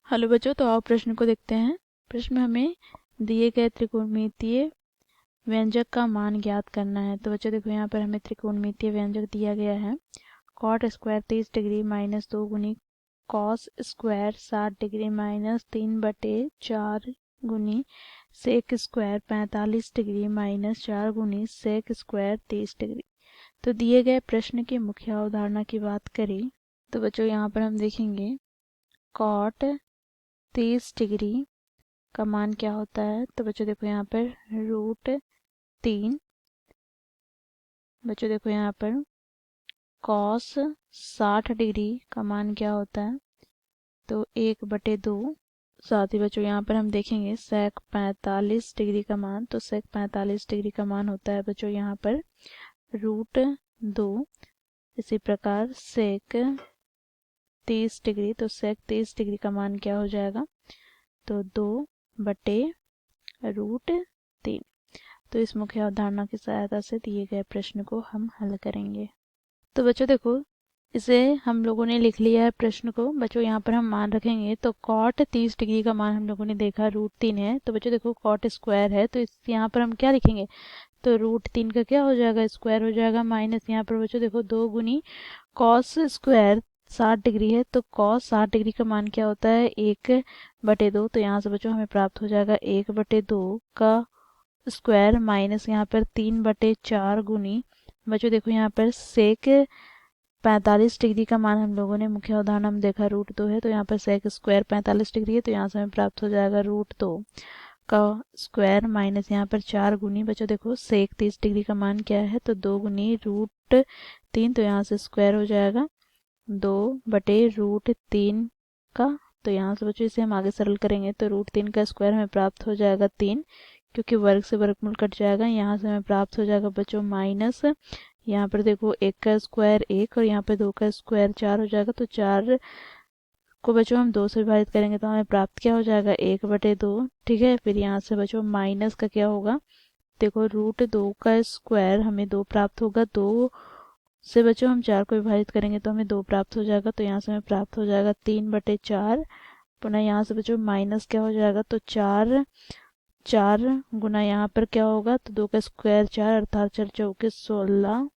Hello बच्चों, तो आओ प्रश्न को देखते हैं। प्रश्न में हमें दिए गए त्रिकोणमितीय व्यंजक का मान ज्ञात करना है। तो बच्चों देखो, यहाँ पर हमें त्रिकोणमितीय व्यंजक दिया गया है। कॉट स्क्वायर 30 डिग्री माइनस 2 गुनी कॉस स्क्वायर 60 डिग्री माइनस 3/4 गुनी सेक स्क्वायर 45 डिग्री माइनस 4 गुनी सेक स्क्वायर 30 डिग्री। तो दिए गए प्रश्न की मुख्य अवधारणा की बात करें तो बच्चों यहाँ पर हम देखेंगे कॉट 30 डिग्री का मान क्या होता है। तो बच्चों देखो यहाँ पर √3। बच्चों देखो यहाँ पर कॉस 60 डिग्री का मान क्या होता है, तो 1/2। साथ ही बच्चों यहाँ पर हम देखेंगे सेक 45 डिग्री का मान, तो सेक 45 डिग्री का मान होता है बच्चों यहाँ पर √2। इसी प्रकार सेक 30 डिग्री, तो सेक 30 डिग्री का मान क्या हो जाएगा, तो 2/√3। तो इस मुख्य अवधारणा की सहायता से दिए गए प्रश्न को हम हल करेंगे। तो बच्चों देखो, इसे हम लोगों ने लिख लिया है प्रश्न को। बच्चों यहाँ पर हम मान रखेंगे, तो कॉट 30 डिग्री का मान हम लोगों ने देखा √3 है। तो बच्चों देखो कॉट स्क्वायर है, तो इस यहाँ पर हम क्या लिखेंगे, तो √3 का क्या हो जाएगा, स्क्वायर हो जाएगा, माइनस यहाँ पर बच्चों देखो 2 गुनी कॉस स्क्वायर 60 डिग्री है, तो कॉस 60 डिग्री का मान क्या होता है, 1/2। तो यहाँ से बच्चों हमें प्राप्त हो जाएगा 1/2 का स्क्वायर माइनस यहाँ पर 3/4 गुनी बच्चों देखो यहाँ पर सेक 45 डिग्री का मान हम लोगों ने मुख्य उदाहरण हम देखा √2 है, तो यहाँ पर सेक स्क्वायर 45 डिग्री है, तो यहाँ से हमें प्राप्त हो जाएगा √2 का स्क्वायर माइनस यहाँ पर 4 गुनी बच्चों देखो सेक 30 डिग्री का मान क्या है, तो 2 गुनी √3। तो यहाँ से स्क्वायर हो जाएगा 2/√3 का। तो यहाँ से बच्चों इसे हम आगे सरल करेंगे, तो √3 का स्क्वायर हमें प्राप्त हो जाएगा 3, क्योंकि वर्ग से वर्गमूल कट जाएगा। यहाँ से हमें प्राप्त हो जाएगा बच्चों माइनस यहाँ पर देखो 1 का स्क्वायर 1 और यहाँ पे 2 का स्क्वायर 4 हो जाएगा। तो 4 को बच्चों हम 2 से विभाजित करेंगे, तो हमें प्राप्त क्या हो जाएगा 1/2। ठीक है, फिर यहाँ से बच्चों माइनस का क्या होगा, देखो √2 का स्क्वायर हमें 2 प्राप्त होगा, 2 से बच्चों हम 4 को विभाजित करेंगे तो हमें 2 प्राप्त हो जाएगा। तो यहाँ से हमें प्राप्त हो जाएगा 3/4। पुनः यहाँ से बच्चों माइनस क्या हो जाएगा, तो 4 गुना यहाँ पर क्या होगा, तो 2 का स्क्वायर 4 अर्थात 4 चौके 16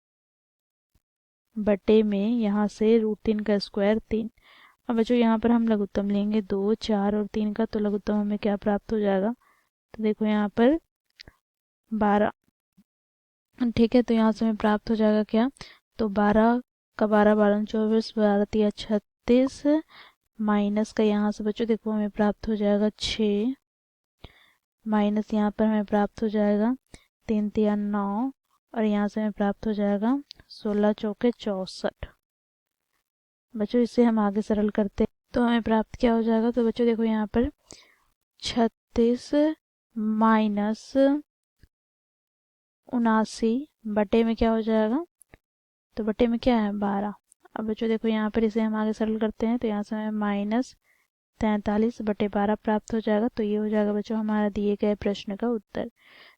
बटे में यहाँ से √3 का स्क्वायर 3। अब बच्चों यहाँ पर हम लघुत्तम लेंगे 2, 4 और 3 का, तो लघुत्तम हमें क्या प्राप्त हो जाएगा, तो देखो यहाँ पर 12। ठीक है, तो यहाँ से हमें प्राप्त हो जाएगा क्या, तो 12 का 12 12 24 12 3 36 माइनस का यहाँ से बच्चों देखो हमें प्राप्त हो जाएगा 6 माइनस यहाँ पर हमें प्राप्त हो जाएगा 3 3 9 और यहाँ से हमें प्राप्त हो जाएगा 16 चौके 64। बच्चों इसे हम आगे सरल करते हैं, तो हमें प्राप्त क्या हो जाएगा, तो बच्चों देखो यहाँ पर 36 माइनस 79 बटे में क्या हो जाएगा, तो बटे में क्या है 12। अब बच्चों देखो यहाँ पर इसे हम आगे सरल करते हैं, तो यहाँ से हमें माइनस 43/12 प्राप्त हो जाएगा। तो ये हो जाएगा बच्चों हमारा दिए गए प्रश्न का उत्तर।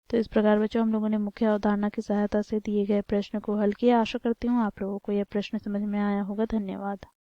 तो इस प्रकार बच्चों हम लोगों ने मुख्य अवधारणा की सहायता से दिए गए प्रश्न को हल किया। आशा करती हूँ आप लोगों को यह प्रश्न समझ में आया होगा। धन्यवाद।